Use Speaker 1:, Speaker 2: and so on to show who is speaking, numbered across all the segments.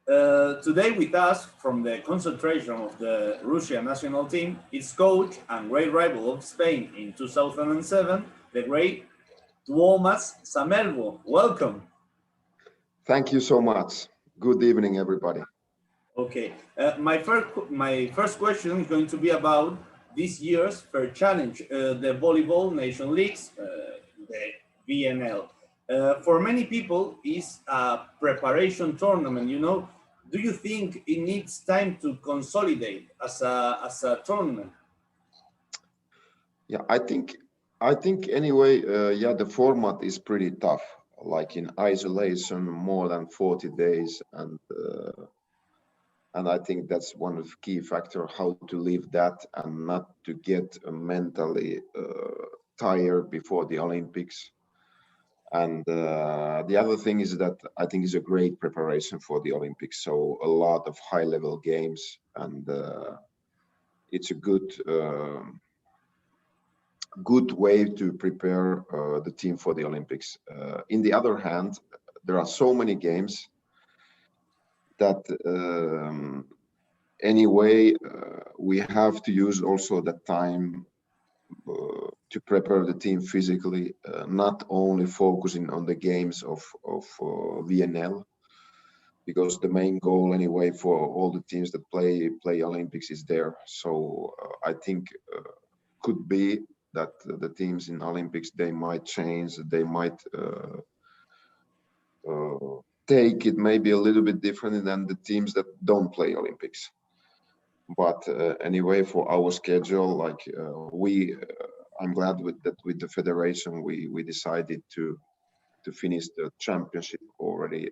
Speaker 1: Today with us from the concentration of the Russian national team is coach and great rival of Spain in 2007, the great Tuomas Sammelvuo. Welcome.
Speaker 2: Thank you so much. Good evening, everybody.
Speaker 1: Okay, my first question is going to be about this year's fair challenge, the volleyball nation leagues, the VNL. For many people, is a preparation tournament. Do you think it needs time to consolidate as a tournament?
Speaker 2: Yeah, I think anyway, yeah, the format is pretty tough. Like in isolation, more than 40 days, and I think that's one of the key factor how to live that and not to get mentally tired before the Olympics. And the other thing is that I think is a great preparation for the Olympics. So a lot of high-level games, and it's a good way to prepare the team for the Olympics. In the other hand, there are so many games that anyway we have to use also that time to prepare the team physically, not only focusing on the games of VNL, because the main goal anyway for all the teams that play Olympics is there. So I think could be that the teams in Olympics, they might change, they might take it maybe a little bit differently than the teams that don't play Olympics. But anyway, for our schedule, like I'm glad with the federation, we decided to finish the championship already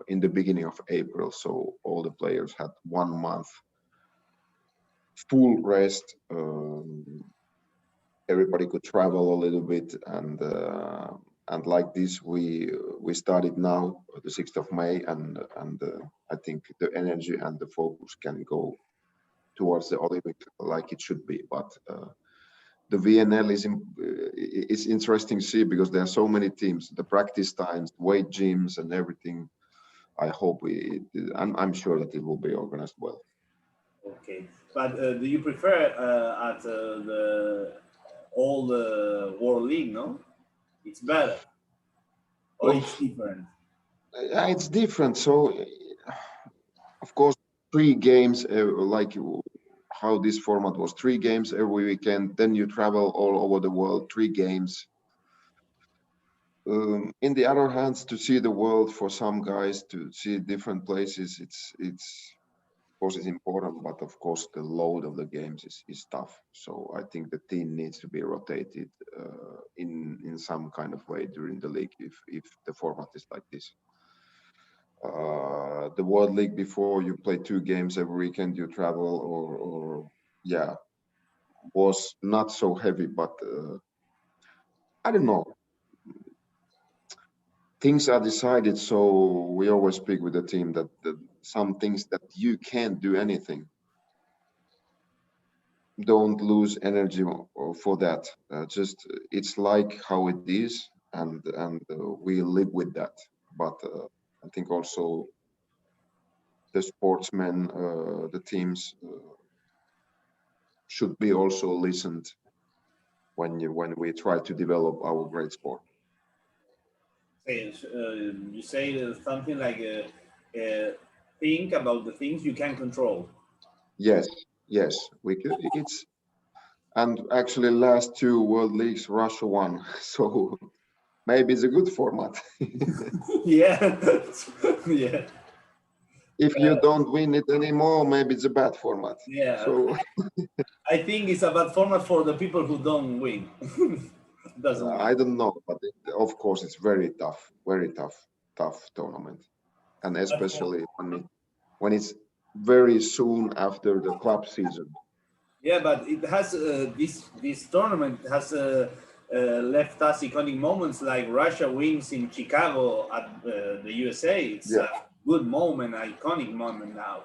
Speaker 2: in the beginning of April. So all the players had 1 month full rest. Everybody could travel a little bit, and like this we started now the 6th of May, and I think the energy and the focus can go towards the Olympic like it should be. But the VNL is interesting to see because there are so many teams, the practice times, weight gyms, and everything. I hope I'm sure that it will be organized well.
Speaker 1: Okay, but do you prefer at the all the World League? No, it's better or
Speaker 2: Well,
Speaker 1: it's different.
Speaker 2: yeah, it's different. So of course, 3 games, like how this format was, 3 games every weekend. Then you travel all over the world, 3 games. In the other hands, to see the world for some guys, to see different places, it's of course it's important, but of course the load of the games is tough. So I think the team needs to be rotated in some kind of way during the league if the format is like this. The World League, before you play 2 games every weekend, you travel, or yeah, was not so heavy, but I don't know. Things are decided, so we always speak with the team that some things that you can't do anything. Don't lose energy for that. Just it's like how it is, and we live with that. But I think also the sportsmen, the teams should be also listened when we try to develop our great sport.
Speaker 1: You say something like think about the things you can control.
Speaker 2: Yes, yes, we could. And actually last 2 World Leagues, Russia won. So maybe it's a good format.
Speaker 1: Yeah, yeah,
Speaker 2: If you don't win it anymore, maybe it's a bad format.
Speaker 1: yeah.
Speaker 2: So
Speaker 1: I think it's a bad format for the people who don't win. Doesn't win.
Speaker 2: I don't know, but of course it's very tough tournament, and
Speaker 1: But for,
Speaker 2: especially when it's very soon after the club season.
Speaker 1: yeah, but it has this tournament has left us iconic moments like Russia wins in Chicago at the USA. It's
Speaker 2: Yeah,
Speaker 1: a good moment, iconic moment now.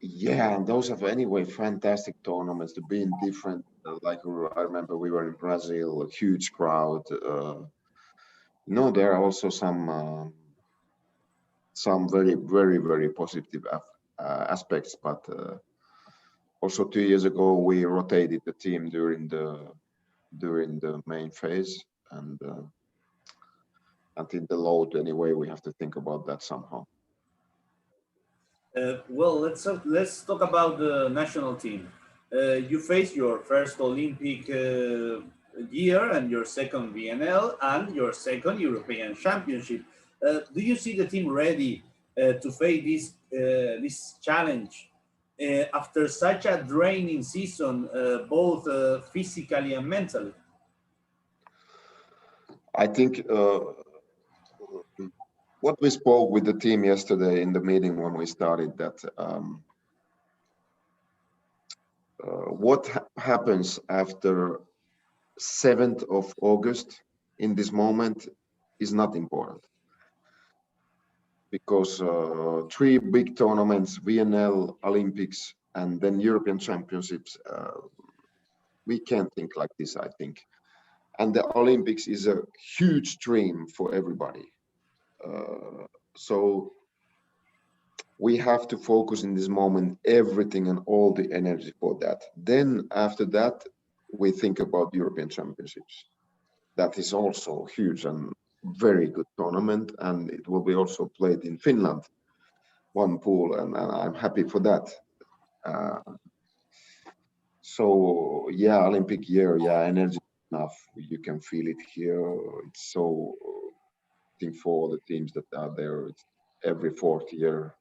Speaker 2: yeah, and those are anyway fantastic tournaments to be in different. Like I remember we were in Brazil, a huge crowd. There are also some some very positive aspects, but also 2 years ago we rotated the team during the main phase, and until the load anyway, we have to think about that somehow.
Speaker 1: Well, let's talk about the national team. You faced your first Olympic year and your second VNL and your second European Championship. Do you see the team ready to face this challenge after such a draining season, both physically and mentally?
Speaker 2: I think what we spoke with the team yesterday in the meeting when we started, that what happens after 7th of August in this moment is not important, because 3 big tournaments, VNL, Olympics, and then European Championships, we can't think like this, I think. And the Olympics is a huge dream for everybody. So we have to focus in this moment everything and all the energy for that. Then after that, we think about European Championships. That is also huge and very good tournament, and it will be also played in Finland, one pool, and I'm happy for that. So yeah, Olympic year, yeah, energy enough. You can feel it here. It's so, I think for the teams that are there, it's every 4th year.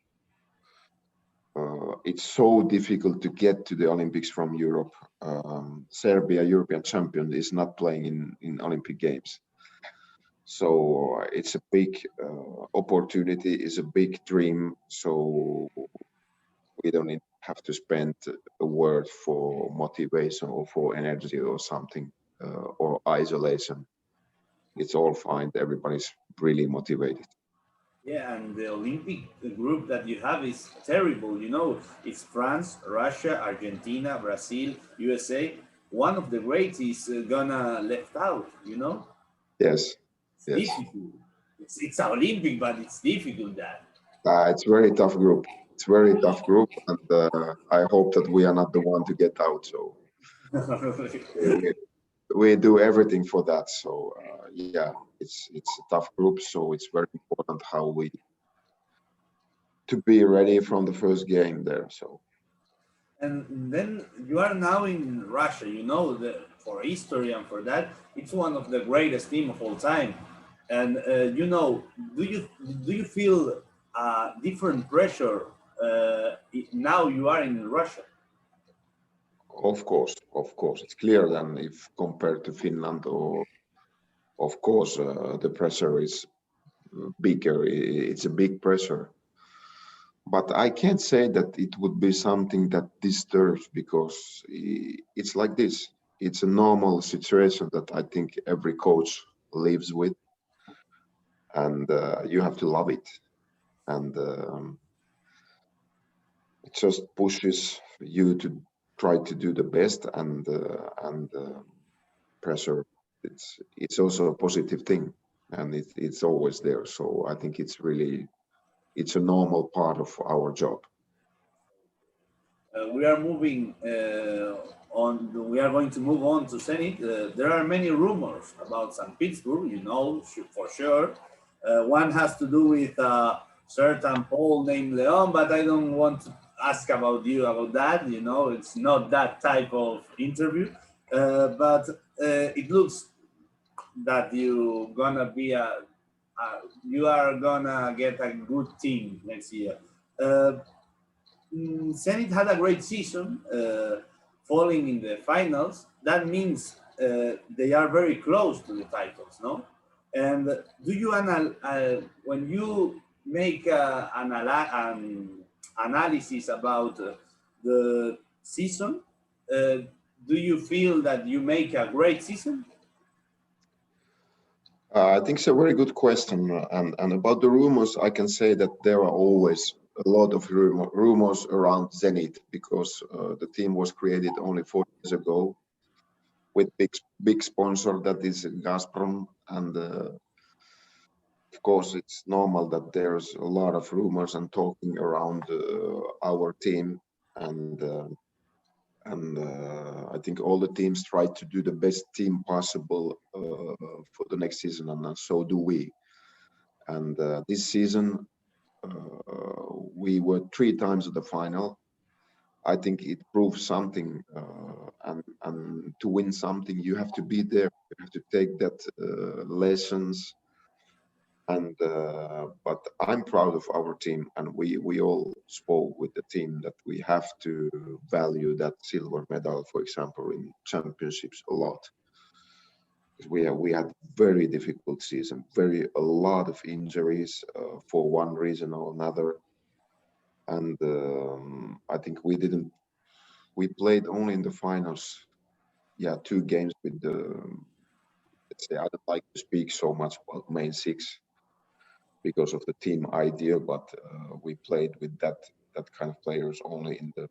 Speaker 2: It's so difficult to get to the Olympics from Europe. Serbia, European champion, is not playing in Olympic Games. So it's a big opportunity, it's a big dream. So we don't have to spend a word for motivation or for energy or something, or isolation. It's all fine. Everybody's really motivated.
Speaker 1: Yeah, and the Olympic group that you have is terrible. You know, it's France, Russia, Argentina, Brazil, USA. One of the greats is gonna left out. You know,
Speaker 2: Yes,
Speaker 1: it's
Speaker 2: yes.
Speaker 1: difficult. It's an Olympic, but it's difficult that.
Speaker 2: It's very tough group. It's very tough group, and I hope that we are not the one to get out. So we do everything for that. So yeah, it's a tough group. So it's very important how we to be ready from the first game there. So.
Speaker 1: And then you are now in Russia. You know, for history and for that, it's one of the greatest team of all time. And you know, do you feel different pressure now you are in Russia?
Speaker 2: Of course, it's clear than if compared to Finland, or of course the pressure is bigger. It's a big pressure, but I can't say that it would be something that disturbs, because it's like this. It's a normal situation that I think every coach lives with, and you have to love it, and it just pushes you to try to do the best, and pressure, it's also a positive thing, and it's always there. So I think it's a normal part of our job.
Speaker 1: We are moving on. We are going to move on to Zenit. There are many rumors about St. Petersburg, you know, for sure. One has to do with a certain Paul named Leon, but I don't want to ask about you about that. You know, it's not that type of interview. But it looks that you are gonna get a good team next year. Zenit had a great season, falling in the finals. That means they are very close to the titles, no? And do you when you make an analysis about the season, do you feel that you make a great season?
Speaker 2: I think it's a very good question, and about the rumors, I can say that there are always a lot of rumors around Zenit, because the team was created only 4 years ago with big sponsor, that is Gazprom, and of course, it's normal that there's a lot of rumors and talking around our team, and I think all the teams try to do the best team possible for the next season, and so do we. And this season, we were 3 times at the final. I think it proves something, and to win something, you have to be there. You have to take that lessons. And but I'm proud of our team, and we all spoke with the team that we have to value that silver medal, for example, in championships a lot. We had very difficult season, a lot of injuries for one reason or another, and I think we played only in the finals, 2 games with the, let's say, I don't like to speak so much about main 6 because of the team idea, but we played with that kind of players only in the,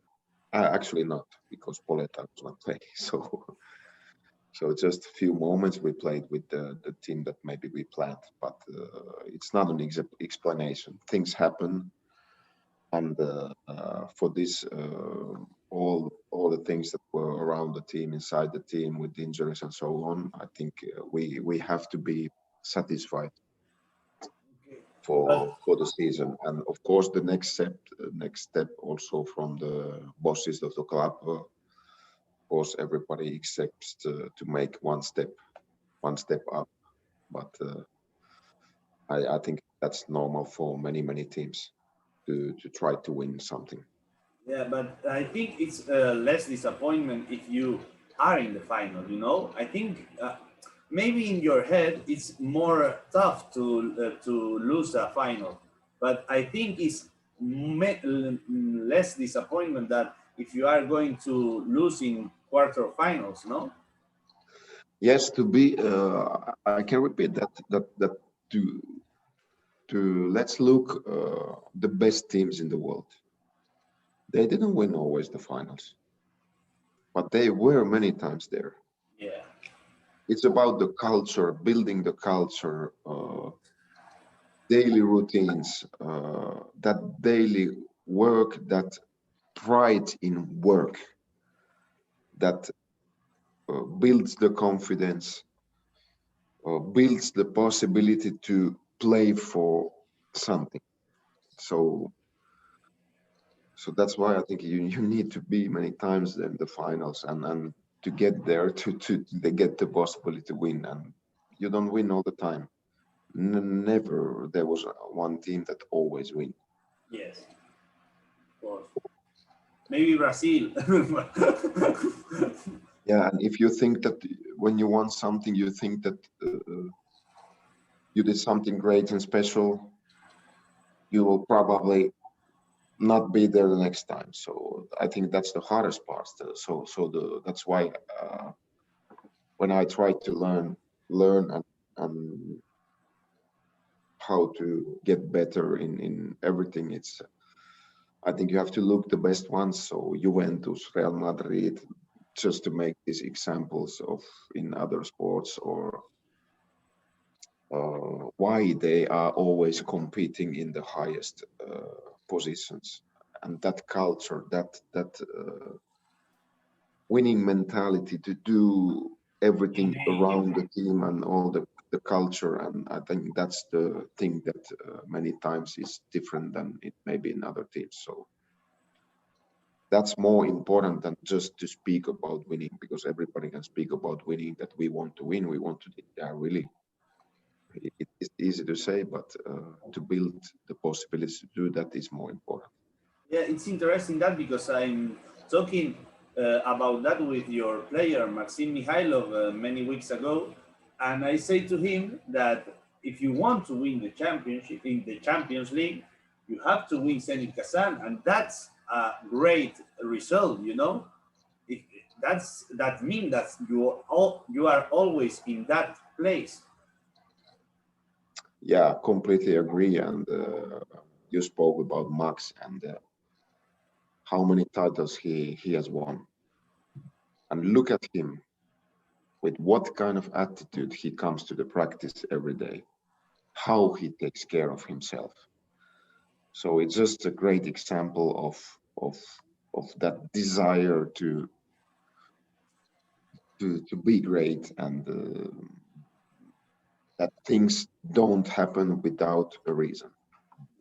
Speaker 2: actually not, because Poleta was not playing, so just a few moments we played with the team that maybe we planned, but it's not an explanation. Things happen, and for this, all the things that were around the team, inside the team, with injuries and so on, I think we have to be satisfied for the season. And of course, the next step also from the bosses of the club. Of course, everybody expects to make one step up, but I think that's normal for many teams to try to win something.
Speaker 1: Yeah, but I think it's less disappointment if you are in the final. You know, I think maybe in your head it's more tough to lose a final, but I think it's less disappointment that if you are going to lose in quarterfinals. No.
Speaker 2: Yes, to be. I can repeat that to let's look the best teams in the world. They didn't win always the finals, but they were many times there.
Speaker 1: Yeah.
Speaker 2: It's about the culture, building the culture, daily routines, that daily work, that pride in work, that builds the confidence, builds the possibility to play for something. So that's why I think you need to be many times in the finals, and to get there to get the possibility to win. And you don't win all the time. Never there was one team that always win.
Speaker 1: Yes. Of course. Maybe Brazil.
Speaker 2: Yeah, and if you think that when you want something, you think that you did something great and special, you will probably not be there the next time. So I think that's the hardest part. That's why when I try to learn and how to get better in everything, it's, I think you have to look the best ones. So Juventus, Real Madrid, just to make these examples of in other sports, or why they are always competing in the highest positions, and that culture, that winning mentality to do everything around the team and all the culture. And I think that's the thing that many times is different than it may be in other teams. So that's more important than just to speak about winning, because everybody can speak about winning, that we want to win, we want to, yeah, really. It's easy to say, but to build the possibilities to do that is more important.
Speaker 1: Yeah, it's interesting that because I'm talking about that with your player Maxim Mikhailov many weeks ago, and I say to him that if you want to win the championship in the Champions League, you have to win Zenit Kazan, and that's a great result. You know, if that means that you are always in that place.
Speaker 2: Yeah, completely agree. And you spoke about Max and how many titles he has won. And look at him, with what kind of attitude he comes to the practice every day. how he takes care of himself. So it's just a great example of that desire to be great, and that things don't happen without a reason.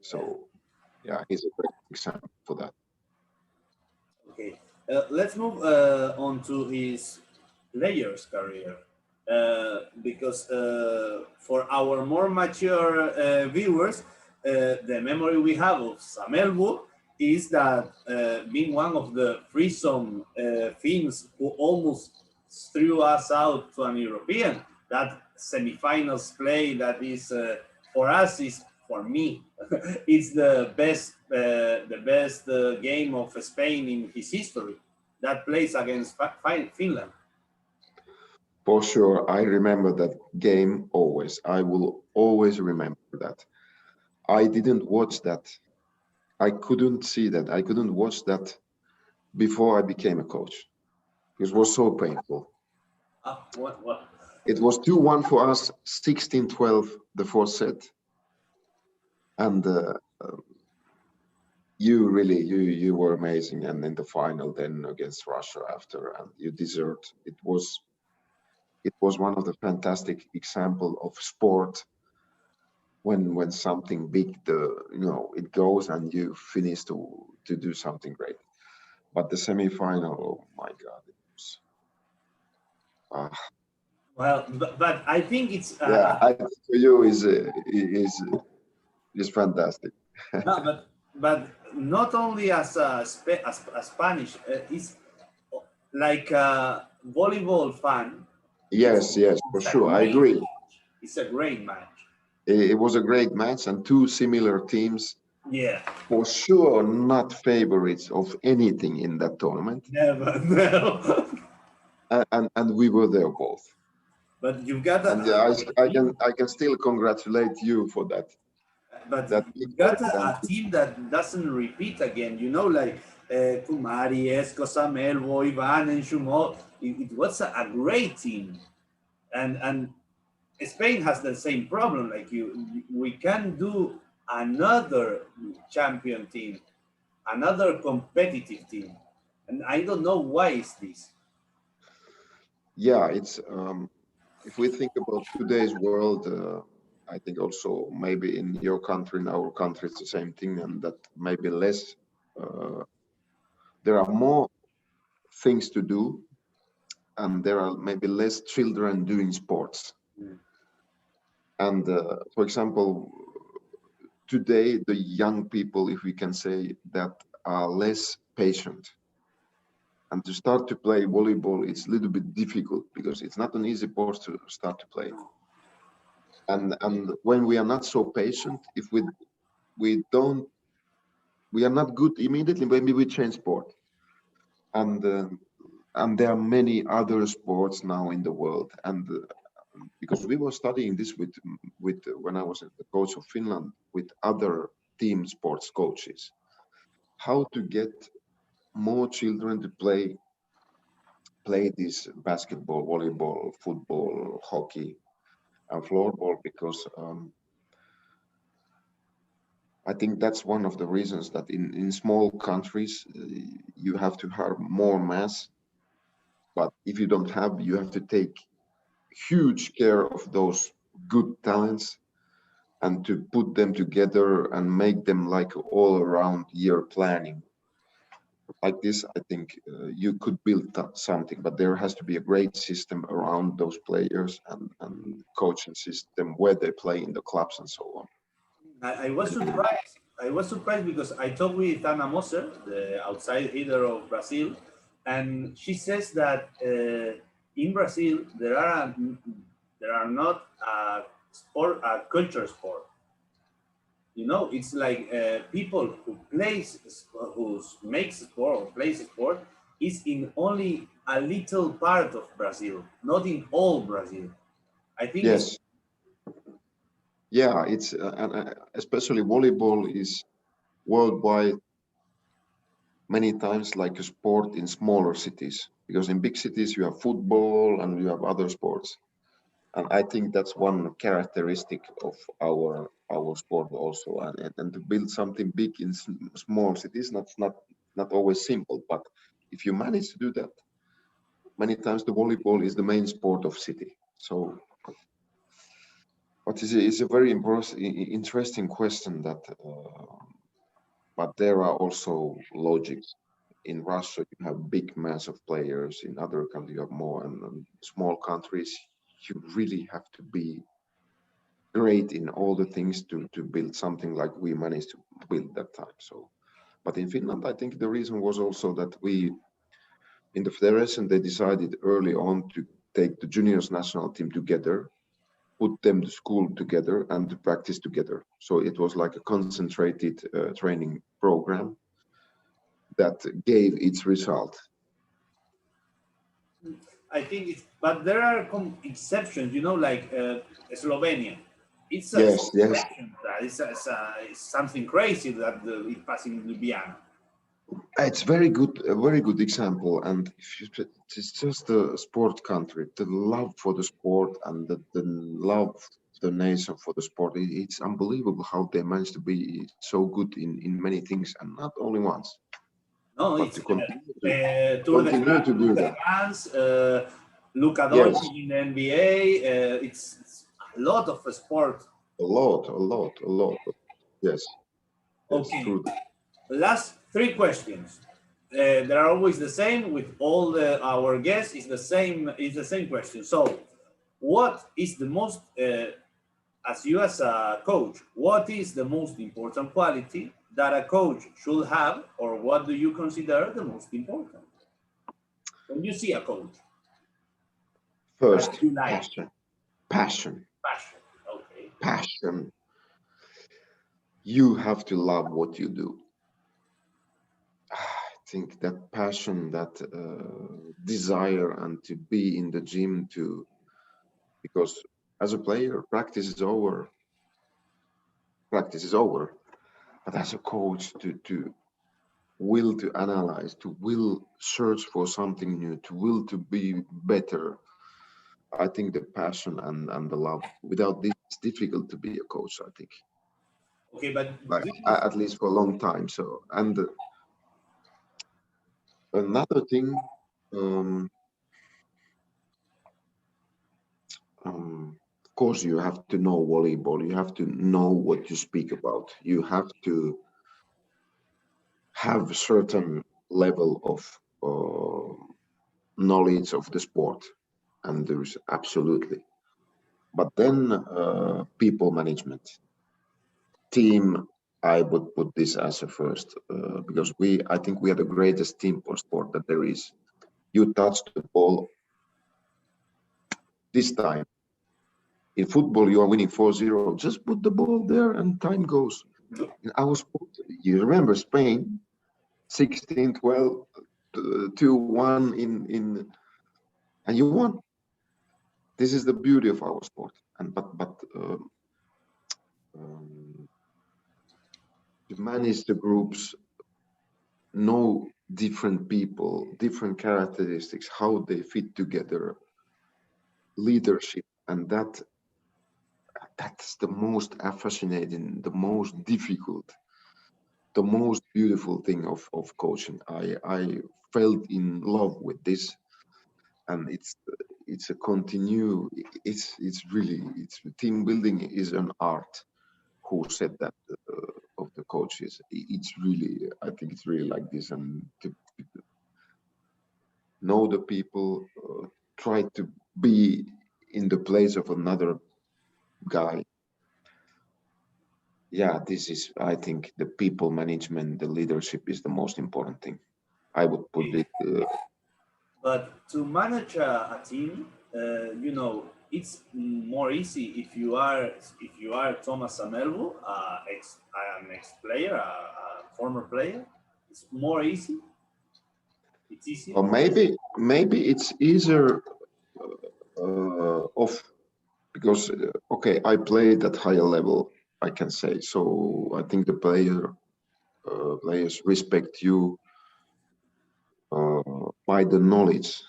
Speaker 2: So yeah, he's a great example for that.
Speaker 1: Okay, let's move on to his player's career. Because for our more mature viewers, the memory we have of Sammelvuo is that being one of the threesome Finns who almost threw us out to an European. That semifinals play that is for us is for me it's the best game of Spain in his history. That plays against Finland.
Speaker 2: For sure, I remember that game always. I will always remember that. I didn't watch that. I couldn't see that. I couldn't watch that before I became a coach. It was so painful.
Speaker 1: What?
Speaker 2: It was 2-1 for us, 16-12 the fourth set. And you were amazing. And in the final then against Russia after, and you deserved. It was one of the fantastic example of sport when something big, it goes and you finish to do something great. But the semi-final, oh my God, it was.
Speaker 1: Well, but I think it's
Speaker 2: Yeah, I think for you is fantastic.
Speaker 1: no, but not only as a Spanish, it's like a volleyball fan.
Speaker 2: Yes, for sure, I agree.
Speaker 1: It's a great match.
Speaker 2: It was a great match, and two similar teams.
Speaker 1: Yeah.
Speaker 2: For sure, not favorites of anything in that tournament.
Speaker 1: Never, no.
Speaker 2: And we were there both.
Speaker 1: But you've got that.
Speaker 2: And I can still congratulate you for that.
Speaker 1: But you've got a team that doesn't repeat again. You know, like Kumari, Esko, Sammelvuo, Ivan, and Shumo. It was a great team, and Spain has the same problem. Like we can do another champion team, another competitive team, and I don't know why is this.
Speaker 2: Yeah, it's if we think about today's world, I think also maybe in your country, in our country, it's the same thing, and that maybe less. There are more things to do, and there are maybe less children doing sports.
Speaker 1: Mm.
Speaker 2: And for example, today the young people, if we can say that, are less patient. And to start to play volleyball, it's a little bit difficult because it's not an easy sport to start to play. And when we are not so patient, if we are not good immediately, maybe we change sport. And there are many other sports now in the world. And because we were studying this with when I was the coach of Finland, with other team sports coaches, how to get more children to play this basketball, volleyball, football, hockey, and floorball, because I think that's one of the reasons that in small countries you have to have more mass, but if you don't have, you have to take huge care of those good talents and to put them together and make them like all around year planning. Like this, I think you could build something, but there has to be a great system around those players and coaching system where they play in the clubs and so on.
Speaker 1: I was surprised. I was surprised because I talked with Ana Moser, the outside hitter of Brazil, and she says that in Brazil there are not a culture sport. You know, it's like people who makes sport or plays sport is in only a little part of Brazil, not in all Brazil. I think.
Speaker 2: Yes. Yeah, it's especially volleyball is worldwide many times like a sport in smaller cities, because in big cities you have football and you have other sports. And I think that's one characteristic of our sport also. And to build something big in small cities, not always simple. But if you manage to do that, many times the volleyball is the main sport of city. So, but it's a very interesting question that. But there are also logics. In Russia, you have big mass of players. In other countries, you have more. And small countries, you really have to be great in all the things to build something like we managed to build that time. So, but in Finland, I think the reason was also that we, in the federation, they decided early on to take the juniors national team together, put them to school together, and to practice together. So it was like a concentrated training program that gave its result.
Speaker 1: I think it's, but there are exceptions, like Slovenia. It's a
Speaker 2: Yes, yes.
Speaker 1: exception. It's something crazy that it passing in Ljubljana.
Speaker 2: It's a very good example. And if you, it's just a sport country, the love for the sport and the love of the nation for the sport. It's unbelievable how they managed to be so good in many things, and not only once,
Speaker 1: No,
Speaker 2: but
Speaker 1: it's
Speaker 2: to continue
Speaker 1: Tour de
Speaker 2: continue to do that.
Speaker 1: France, Luka
Speaker 2: Yes,
Speaker 1: Doncic in the NBA. It's a lot of sport.
Speaker 2: a lot. Yes, yes,
Speaker 1: Okay,
Speaker 2: true.
Speaker 1: last three questions. They're always the same with all our guests. It's the same. It's the same question. So, what is the most, as you as a coach, what is the most important quality that a coach should have, or what do you consider the most important when you see a coach that
Speaker 2: First,
Speaker 1: you like?
Speaker 2: passion.
Speaker 1: Passion. Okay.
Speaker 2: Passion. You have to love what you do. I think that passion, that desire, and to be in the gym to, because as a player, practice is over. Practice is over. But as a coach, to will to analyze, to will search for something new, to will to be better. I think the passion and the love. Without this, it's difficult to be a coach. I think,
Speaker 1: Okay, but
Speaker 2: like at least for a long time. So, and another thing. Um, of course, you have to know volleyball. You have to know what you speak about. You have to have a certain level of knowledge of the sport, and there's absolutely. But then people management, team. I would put this as a first because I think we are the greatest team sport that there is. You touch the ball this time. In football, you are winning 4-0. Just put the ball there and time goes. In our sport, you remember Spain, 16-12, 2-1 and you won. This is the beauty of our sport. And but to manage the groups, know different people, different characteristics, how they fit together, leadership, and that's the most fascinating, the most difficult, the most beautiful thing of coaching. I felt in love with this, and it's a continue. It's really team building is an art. Who said that of the coaches? It's really, I think it's really like this, and to know the people, try to be in the place of another guy. Yeah, this is, I think, the people management, the leadership is the most important thing. I would put it.
Speaker 1: But to manage a team, it's more easy if you are Tuomas Sammelvuo, an ex-player, a former player. It's more easy. It's easier.
Speaker 2: Or maybe it's easier of because okay, I played at higher level, I can say. So I think the players respect you by the knowledge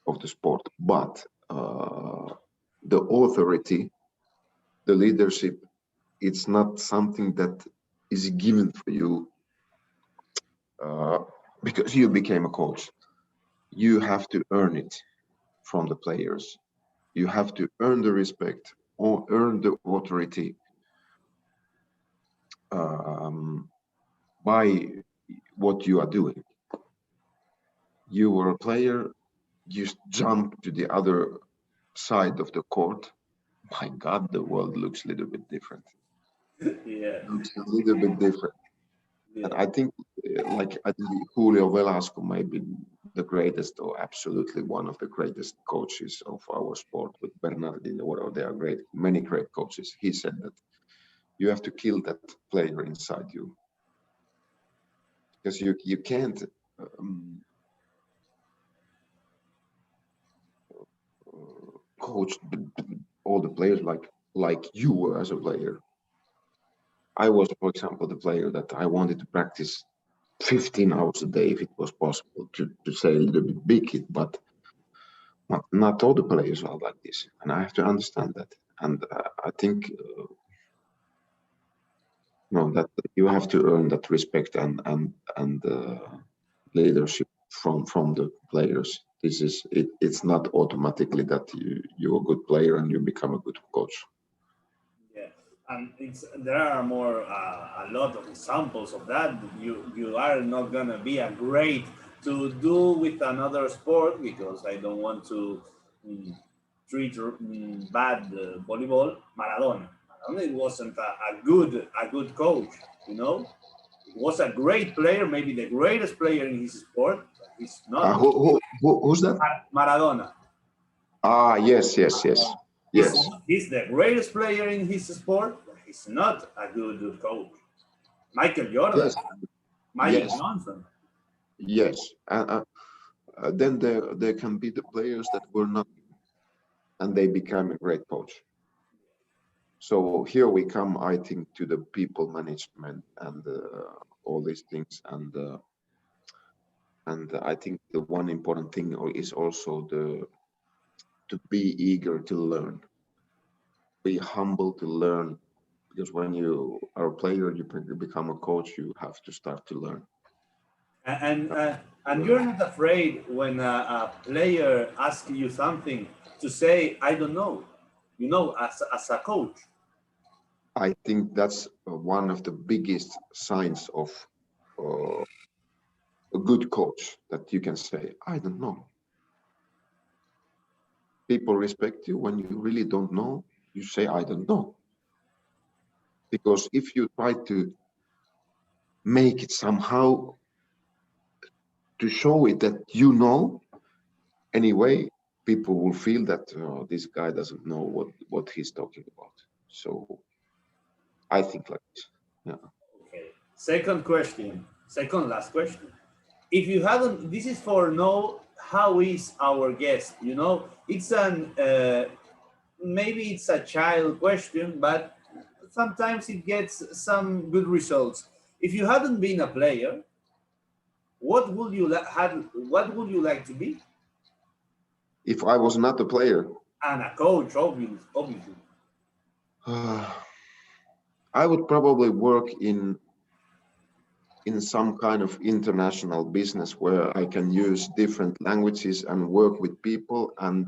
Speaker 2: of the sport, but the authority, the leadership, it's not something that is given for you because you became a coach. You have to earn it from the players. You have to earn the respect or earn the authority by what you are doing. You were a player, you jump to the other side of the court. My God, the world looks a little bit different.
Speaker 1: Yeah.
Speaker 2: Looks a little bit different.
Speaker 1: Yeah.
Speaker 2: And I think, I think Julio Velasco may be the greatest, or absolutely one of the greatest coaches of our sport, with Bernardino, or they are great, many great coaches. He said that you have to kill that player inside you, because you can't coach all the players like you were as a player. I was, for example, the player that I wanted to practice 15 hours a day if it was possible, to say a little bit big, but not all the players are like this, and I have to understand that. And I think that you have to earn that respect and leadership from the players. This is it. It's not automatically that you're a good player and you become a good coach.
Speaker 1: Yeah, and there are more a lot of examples of that. You are not gonna be a great to do with another sport, because I don't want to treat bad volleyball. Maradona. Maradona wasn't a good coach. You know, he was a great player, maybe the greatest player in his sport. But he's not.
Speaker 2: Who's that?
Speaker 1: Maradona.
Speaker 2: Yes.
Speaker 1: He's the greatest player in his sport, but he's not a good coach. Michael Jordan,
Speaker 2: Yes.
Speaker 1: Magic
Speaker 2: Yes.
Speaker 1: Johnson.
Speaker 2: Yes. Then there can be the players that were not, and they become a great coach. So here we come, I think, to the people management and all these things, and I think the one important thing is also to be eager to learn, be humble to learn, because when you are a player, you become a coach, you have to start to learn.
Speaker 1: And you're not afraid when a player asks you something to say, I don't know, as a coach.
Speaker 2: I think that's one of the biggest signs of a good coach, that you can say, I don't know. People respect you when you really don't know. You say, I don't know. Because if you try to make it somehow to show it that you know, anyway, people will feel that this guy doesn't know what he's talking about. So I think like this. Yeah.
Speaker 1: Okay. Second last question. If you haven't, this is for know how is our guest. It's maybe it's a child question, but sometimes it gets some good results. If you hadn't been a player, what would you What would you like to be?
Speaker 2: If I was not a player,
Speaker 1: And a coach, obviously.
Speaker 2: I would probably work in some kind of international business where I can use different languages and work with people and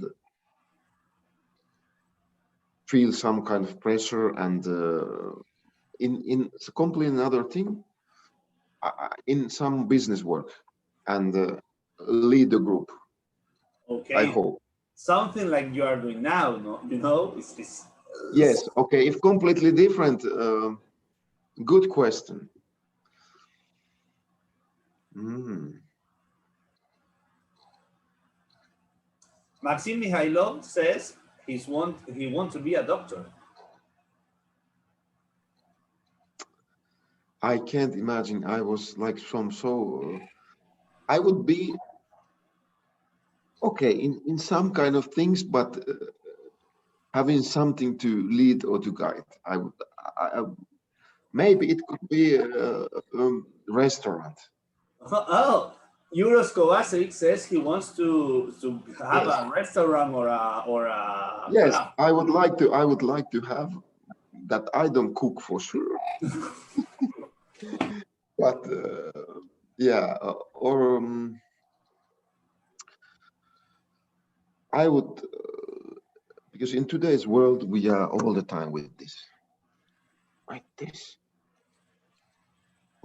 Speaker 2: feel some kind of pressure, and in it's completely another thing, in some business work, and lead the group.
Speaker 1: Okay.
Speaker 2: I hope.
Speaker 1: Something like you are doing now, no?
Speaker 2: Yes. Okay. If completely different, good question.
Speaker 1: Maxim Mikhailov says he wants to be a doctor.
Speaker 2: I can't imagine. I was like I would be okay in some kind of things, but having something to lead or to guide. Maybe it could be a restaurant.
Speaker 1: Oh, Euros Kovacic says he wants to have
Speaker 2: Yes.
Speaker 1: a restaurant or a
Speaker 2: Yes,
Speaker 1: club.
Speaker 2: I would like to have that. I don't cook for sure, but yeah, or I would because in today's world we are all the time with this, like this,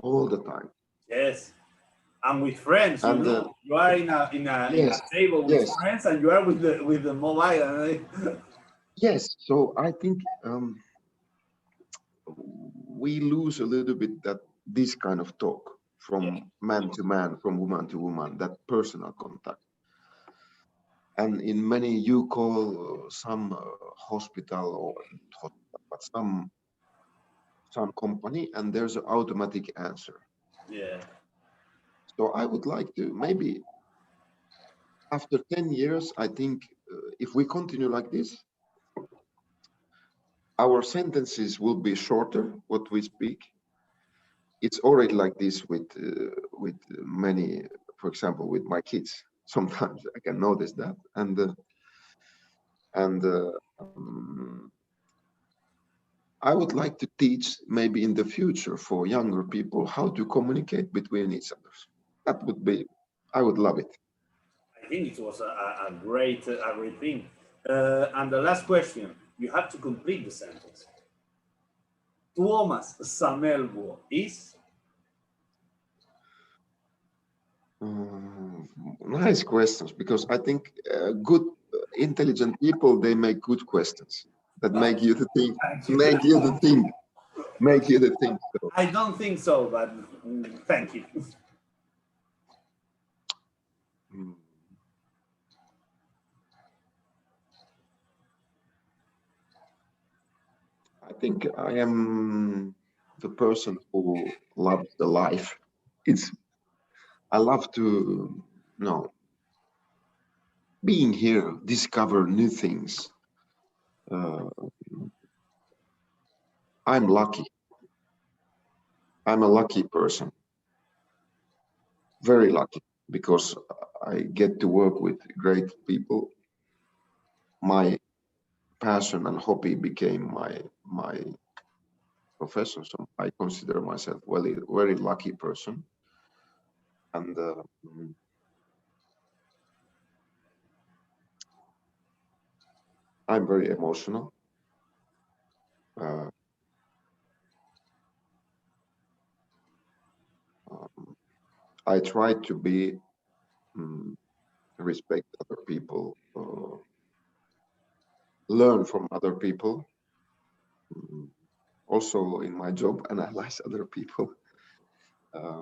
Speaker 2: all the time.
Speaker 1: Yes, and with friends, you
Speaker 2: And
Speaker 1: know, you are in a
Speaker 2: yes,
Speaker 1: table with
Speaker 2: yes,
Speaker 1: friends, and you are with the mobile. And
Speaker 2: yes. So I think we lose a little bit that this kind of talk
Speaker 1: yeah,
Speaker 2: from man to man, from woman to woman, that personal contact. And in many you call some hospital or not hospital, but some company, and there's an automatic answer.
Speaker 1: yeah,
Speaker 2: So I would like to maybe after 10 years, I think if we continue like this, our sentences will be shorter, what we speak. It's already like this with many, for example, with my kids. Sometimes I can notice that, and I would like to teach maybe in the future for younger people how to communicate between each other. That would be, I would love it.
Speaker 1: I think it was a great thing. And the last question, you have to complete the sentence. Tuomas Sammelvuo is.
Speaker 2: Nice questions, because I think good, intelligent people, they make good questions that
Speaker 1: Oh,
Speaker 2: make you to think,
Speaker 1: thank you.
Speaker 2: make you to think, make you to think. So,
Speaker 1: I don't think so, but thank you.
Speaker 2: mm, I think I am the person who loves the life. It's I love to, being here, discover new things. Uh, I'm lucky. I'm a lucky person, very lucky, because I get to work with great people. My passion and hobby became my profession, so I consider myself very lucky person. And I'm very emotional. Uh, um, I try to be respect other people, learn from other people. mm, Also in my job, analyze other people. Uh,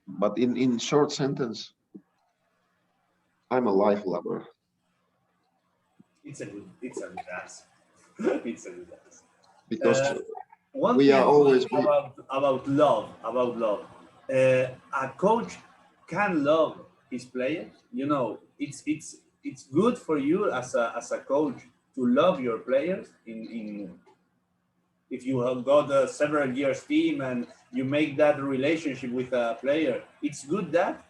Speaker 2: but in short sentence, I'm a life lover.
Speaker 1: It's a good answer. It's a good answer.
Speaker 2: Because
Speaker 1: One
Speaker 2: we
Speaker 1: thing
Speaker 2: are always we
Speaker 1: about love. A coach can love his players. You know, it's good for you as a coach to love your players. In if you have got a several years team and you make that relationship with a player, it's good that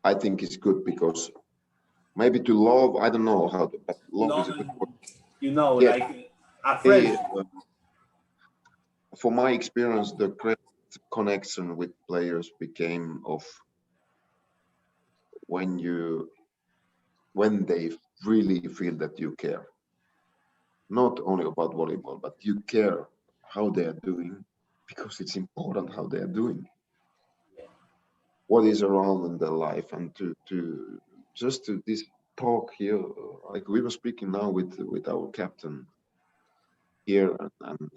Speaker 2: I think it's good, because maybe to love, I don't know how to, but love is
Speaker 1: love,
Speaker 2: a good word.
Speaker 1: you know,
Speaker 2: Yes,
Speaker 1: like a friend.
Speaker 2: eh, for my experience, the great connection with players became of when you when they really feel that you care, not only about volleyball, but you care how they are doing, because it's important how they are doing, what is around in their life, and to just to this talk here, like we were speaking now with our captain here, and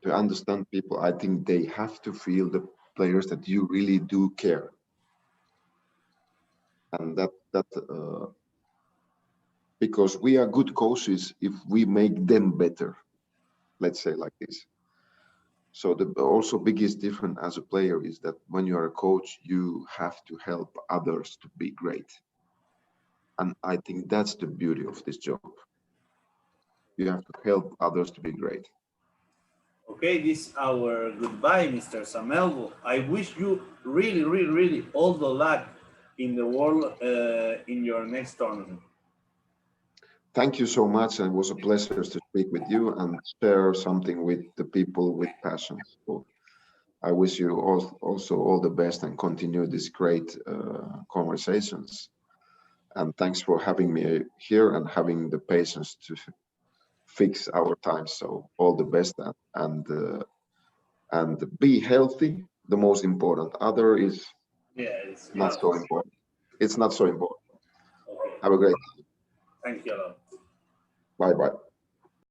Speaker 2: to understand people, I think they have to feel the players that you really do care, and that because we are good coaches if we make them better, let's say like this. So the also biggest difference as a player is that when you are a coach, you have to help others to be great. And I think that's the beauty of this job. You have to help others to be great.
Speaker 1: Okay, this is our goodbye, Mr. Sammelvuo. I wish you really, really, really all the luck in the world in your next tournament.
Speaker 2: Thank you so much. It was a pleasure to speak with you and share something with the people with passion. So I wish you also all the best and continue these great conversations. And thanks for having me here and having the patience to fix our time. So all the best and be healthy. The most important. Other is
Speaker 1: it's
Speaker 2: not so important. It's not so important.
Speaker 1: Okay.
Speaker 2: Have a great day.
Speaker 1: Thank you a lot.
Speaker 2: Bye bye.